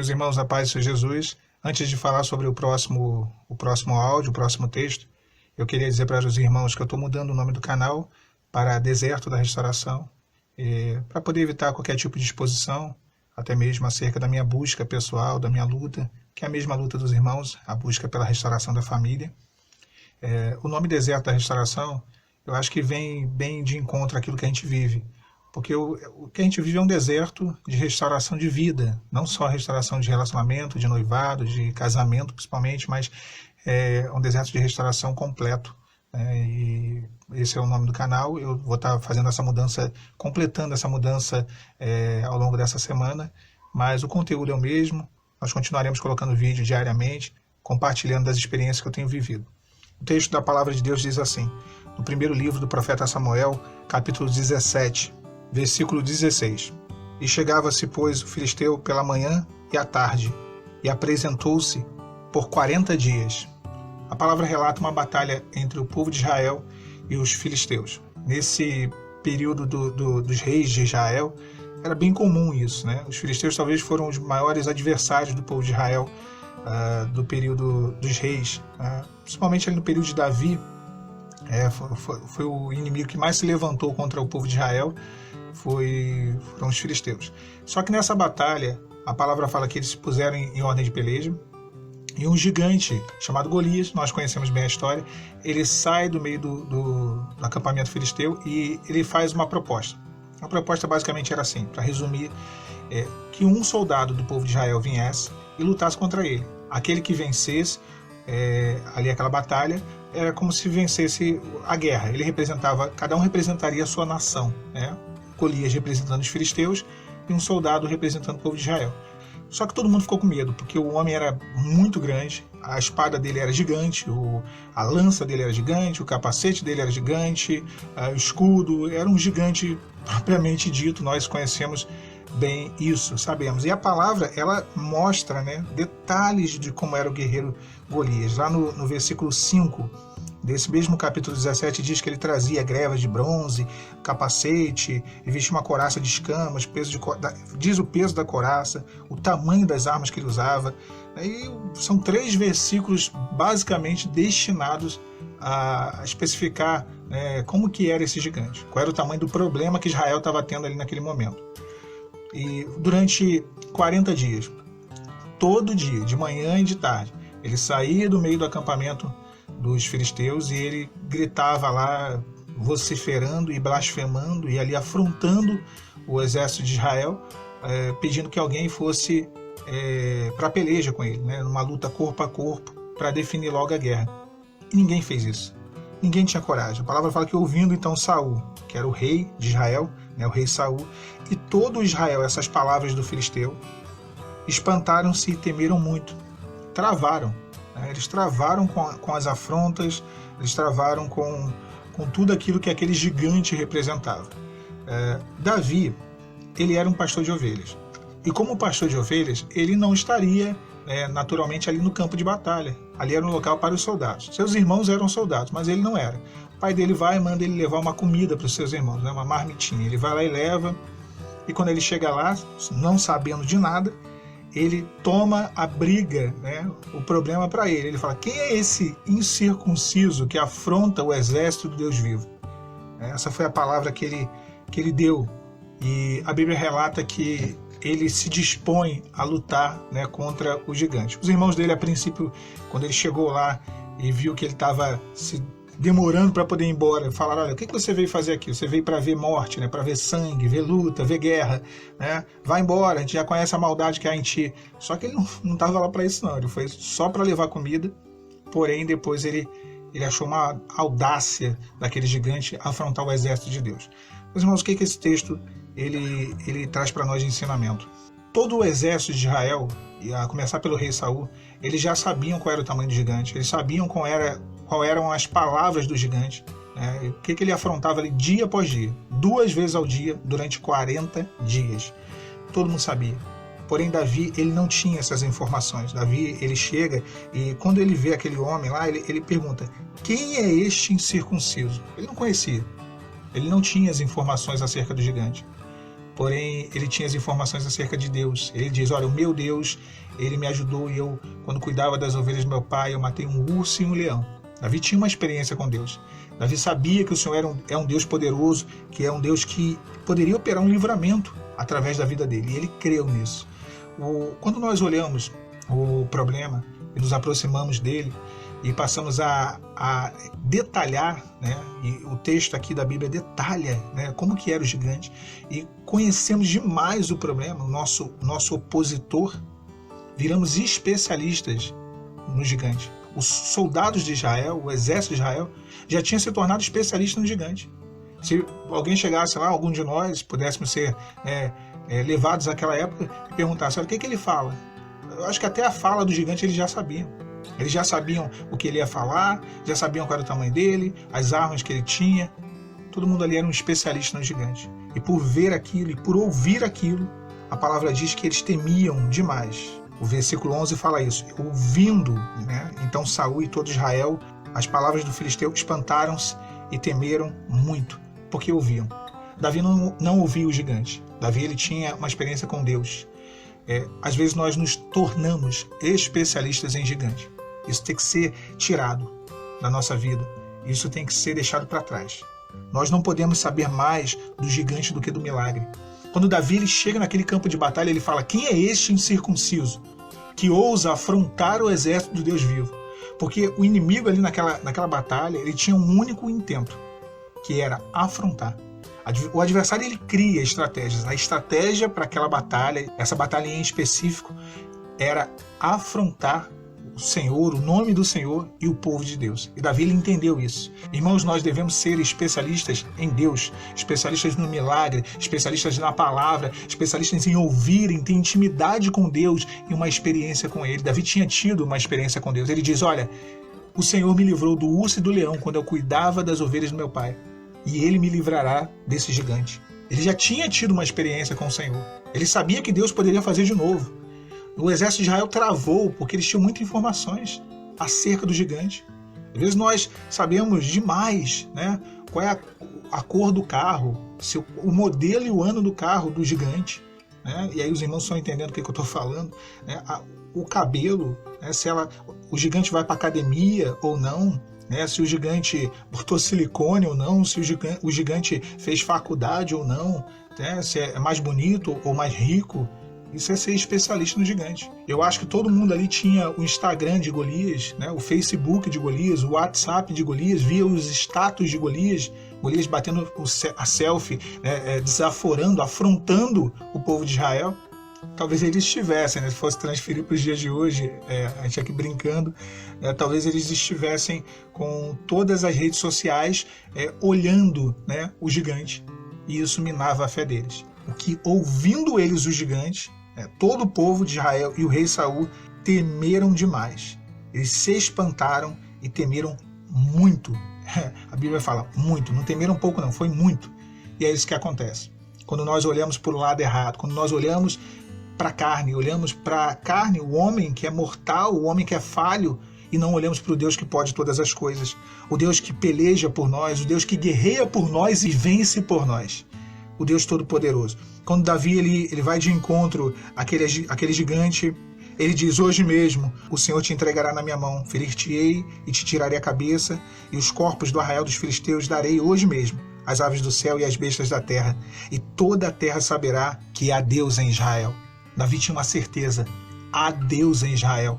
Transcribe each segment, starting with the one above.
Meus irmãos, a paz do Senhor Jesus, antes de falar sobre o próximo áudio, o próximo texto, eu queria dizer para os irmãos que eu estou mudando o nome do canal para Deserto da Restauração, para poder evitar qualquer tipo de exposição, até mesmo acerca da minha busca pessoal, da minha luta, que é a mesma luta dos irmãos, a busca pela restauração da família. O nome Deserto da Restauração, eu acho que vem bem de encontro àquilo que a gente vive, porque o que a gente vive é um deserto de restauração de vida, não só restauração de relacionamento, de noivado, de casamento principalmente, mas é um deserto de restauração completo. E esse é o nome do canal. Eu vou estar fazendo essa mudança, completando essa mudança ao longo dessa semana, mas o conteúdo é o mesmo. Nós continuaremos colocando vídeo diariamente, compartilhando das experiências que eu tenho vivido. O texto da palavra de Deus diz assim, no primeiro livro do profeta Samuel, capítulo 17, versículo 16. E chegava-se, pois, o filisteu pela manhã e à tarde, e apresentou-se por 40 dias. A palavra relata uma batalha entre o povo de Israel e os filisteus. Nesse período dos reis de Israel, era bem comum isso, né? Os filisteus talvez foram os maiores adversários do povo de Israel do período dos reis, principalmente ali no período de Davi. Foi o inimigo que mais se levantou contra o povo de Israel, foram os filisteus. Só que nessa batalha, a palavra fala que eles se puseram em ordem de peleja, e um gigante chamado Golias, nós conhecemos bem a história, ele sai do meio do acampamento filisteu e ele faz uma proposta. A proposta basicamente era assim, para resumir, que um soldado do povo de Israel viesse e lutasse contra ele. Aquele que vencesse ali aquela batalha era como se vencesse a guerra. Cada um representaria a sua nação, né? Golias representando os filisteus e um soldado representando o povo de Israel. Só que todo mundo ficou com medo, porque o homem era muito grande, a espada dele era gigante, a lança dele era gigante, o capacete dele era gigante, o escudo, era um gigante propriamente dito, nós conhecemos bem isso, sabemos. E a palavra, ela mostra, né, detalhes de como era o guerreiro Golias. Lá no versículo 5 desse mesmo capítulo 17 diz que ele trazia grevas de bronze, capacete, e vestia uma couraça de escamas, diz o peso da couraça, o tamanho das armas que ele usava. E são 3 versículos basicamente destinados a especificar como que era esse gigante, qual era o tamanho do problema que Israel estava tendo ali naquele momento. E durante 40 dias, todo dia, de manhã e de tarde, ele saía do meio do acampamento dos filisteus e ele gritava lá, vociferando e blasfemando e ali afrontando o exército de Israel, pedindo que alguém fosse para a peleja com ele, né, numa luta corpo a corpo, para definir logo a guerra. E ninguém fez isso. Ninguém tinha coragem. A palavra fala que ouvindo então Saul, que era o rei de Israel, né, o rei Saul, e todo Israel, essas palavras do filisteu, espantaram-se e temeram muito. Travaram. Eles travaram com as afrontas, eles travaram com tudo aquilo que aquele gigante representava. Davi, ele era um pastor de ovelhas. E como pastor de ovelhas, ele não estaria naturalmente ali no campo de batalha. Ali era um local para os soldados. Seus irmãos eram soldados, mas ele não era. O pai dele vai e manda ele levar uma comida para os seus irmãos, uma marmitinha. Ele vai lá e leva, e quando ele chega lá, não sabendo de nada, ele toma a briga, né, o problema para ele. Ele fala, quem é esse incircunciso que afronta o exército do Deus vivo? Essa foi a palavra que ele deu. E a Bíblia relata que ele se dispõe a lutar, né, contra o gigante. Os irmãos dele, a princípio, quando ele chegou lá e viu que ele estava se demorando para poder ir embora, falaram, olha, o que você veio fazer aqui? Você veio para ver morte, né? Para ver sangue, ver luta, ver guerra, né? Vai embora, a gente já conhece a maldade que há em ti. Só que ele não estava lá para isso não, ele foi só para levar comida, porém depois ele achou uma audácia daquele gigante afrontar o exército de Deus. Meus irmãos, o que esse texto ele traz para nós de ensinamento? Todo o exército de Israel, e a começar pelo rei Saul, eles já sabiam qual era o tamanho do gigante, eles sabiam qual eram as palavras do gigante, né? O que ele afrontava ali dia após dia, 2 vezes ao dia, durante 40 dias. Todo mundo sabia. Porém, Davi, ele não tinha essas informações. Davi, ele chega e quando ele vê aquele homem lá, ele pergunta, quem é este incircunciso? Ele não conhecia. Ele não tinha as informações acerca do gigante. porém ele tinha as informações acerca de Deus. Ele diz, olha, o meu Deus, ele me ajudou e eu, quando cuidava das ovelhas do meu pai, eu matei um urso e um leão. Davi tinha uma experiência com Deus. Davi sabia que o Senhor é um Deus poderoso, que é um Deus que poderia operar um livramento através da vida dele, e ele creu nisso. Quando nós olhamos o problema e nos aproximamos dele e passamos a detalhar, né, e o texto aqui da Bíblia detalha, né, como que era o gigante, e conhecemos demais o problema, o nosso opositor, viramos especialistas no gigante. Os soldados de Israel, o exército de Israel, já tinha se tornado especialista no gigante. Se alguém chegasse lá, algum de nós pudéssemos ser levados àquela época e perguntasse, olha, o que ele fala? Eu acho que até a fala do gigante eles já sabiam. Eles já sabiam o que ele ia falar, já sabiam qual era o tamanho dele, as armas que ele tinha. Todo mundo ali era um especialista no gigante. E por ver aquilo e por ouvir aquilo, a palavra diz que eles temiam demais. O versículo 11 fala isso. Ouvindo, né, então Saul e todo Israel, as palavras do filisteu espantaram-se e temeram muito, porque ouviam. Davi não ouvia o gigante. Davi ele tinha uma experiência com Deus. Às vezes nós nos tornamos especialistas em gigante. Isso tem que ser tirado da nossa vida. Isso tem que ser deixado para trás. Nós não podemos saber mais do gigante do que do milagre. Quando Davi ele chega naquele campo de batalha, ele fala, quem é este incircunciso que ousa afrontar o exército do Deus vivo? Porque o inimigo ali naquela batalha, ele tinha um único intento, que era afrontar. O adversário ele cria estratégias. A estratégia para aquela batalha, essa batalha em específico, era afrontar o Senhor, o nome do Senhor e o povo de Deus. E Davi ele entendeu isso. Irmãos, nós devemos ser especialistas em Deus, especialistas no milagre, especialistas na palavra, especialistas em ouvir, em ter intimidade com Deus e uma experiência com Ele. Davi tinha tido uma experiência com Deus. Ele diz, olha, o Senhor me livrou do urso e do leão quando eu cuidava das ovelhas do meu pai. E Ele me livrará desse gigante. Ele já tinha tido uma experiência com o Senhor. Ele sabia que Deus poderia fazer de novo. O exército de Israel travou porque eles tinham muitas informações acerca do gigante. Às vezes nós sabemos demais, né, qual é a cor do carro, o modelo e o ano do carro do gigante. Né, e aí os irmãos estão entendendo o que eu estou falando. Né, o cabelo, né, se o gigante vai para a academia ou não. Né, se o gigante botou silicone ou não, se o gigante fez faculdade ou não, né, se é mais bonito ou mais rico. Isso é ser especialista no gigante. Eu acho que todo mundo ali tinha o Instagram de Golias, né, o Facebook de Golias, o WhatsApp de Golias, via os status de Golias, Golias batendo a selfie, né, desaforando, afrontando o povo de Israel. Talvez eles estivessem, né, se fosse transferir para os dias de hoje, a gente aqui brincando, talvez eles estivessem com todas as redes sociais olhando, né, o gigante, e isso minava a fé deles. O que, ouvindo eles o gigante, todo o povo de Israel e o rei Saul temeram demais. Eles se espantaram e temeram muito. A Bíblia fala muito, não temeram pouco não, foi muito. E é isso que acontece. Quando nós olhamos para o lado errado, quando nós olhamos para a carne, o homem que é mortal, o homem que é falho, e não olhamos para o Deus que pode todas as coisas, o Deus que peleja por nós, o Deus que guerreia por nós e vence por nós, o Deus Todo-Poderoso. Quando Davi ele vai de encontro àquele gigante, ele diz, hoje mesmo o Senhor te entregará na minha mão, ferir-te-ei e te tirarei a cabeça, e os corpos do arraial dos filisteus darei hoje mesmo às aves do céu e às bestas da terra, e toda a terra saberá que há Deus em Israel. Davi tinha uma certeza, há Deus em Israel.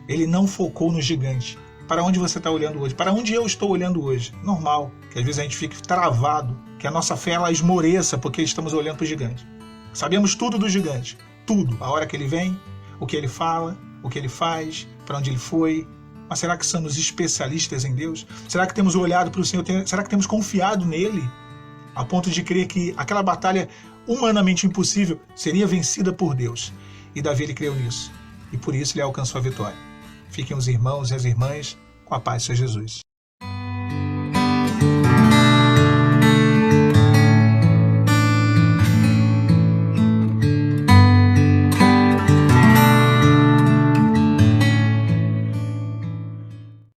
Ele não focou no gigante. Para onde você está olhando hoje? Para onde eu estou olhando hoje? Normal, que às vezes a gente fique travado, que a nossa fé ela esmoreça porque estamos olhando para o gigante. Sabemos tudo do gigante, tudo. A hora que ele vem, o que ele fala, o que ele faz, para onde ele foi. Mas será que somos especialistas em Deus? Será que temos olhado para o Senhor? Será que temos confiado nele? A ponto de crer que aquela batalha humanamente impossível seria vencida por Deus. E Davi ele creu nisso. E por isso ele alcançou a vitória. Fiquem os irmãos e as irmãs com a paz de Jesus.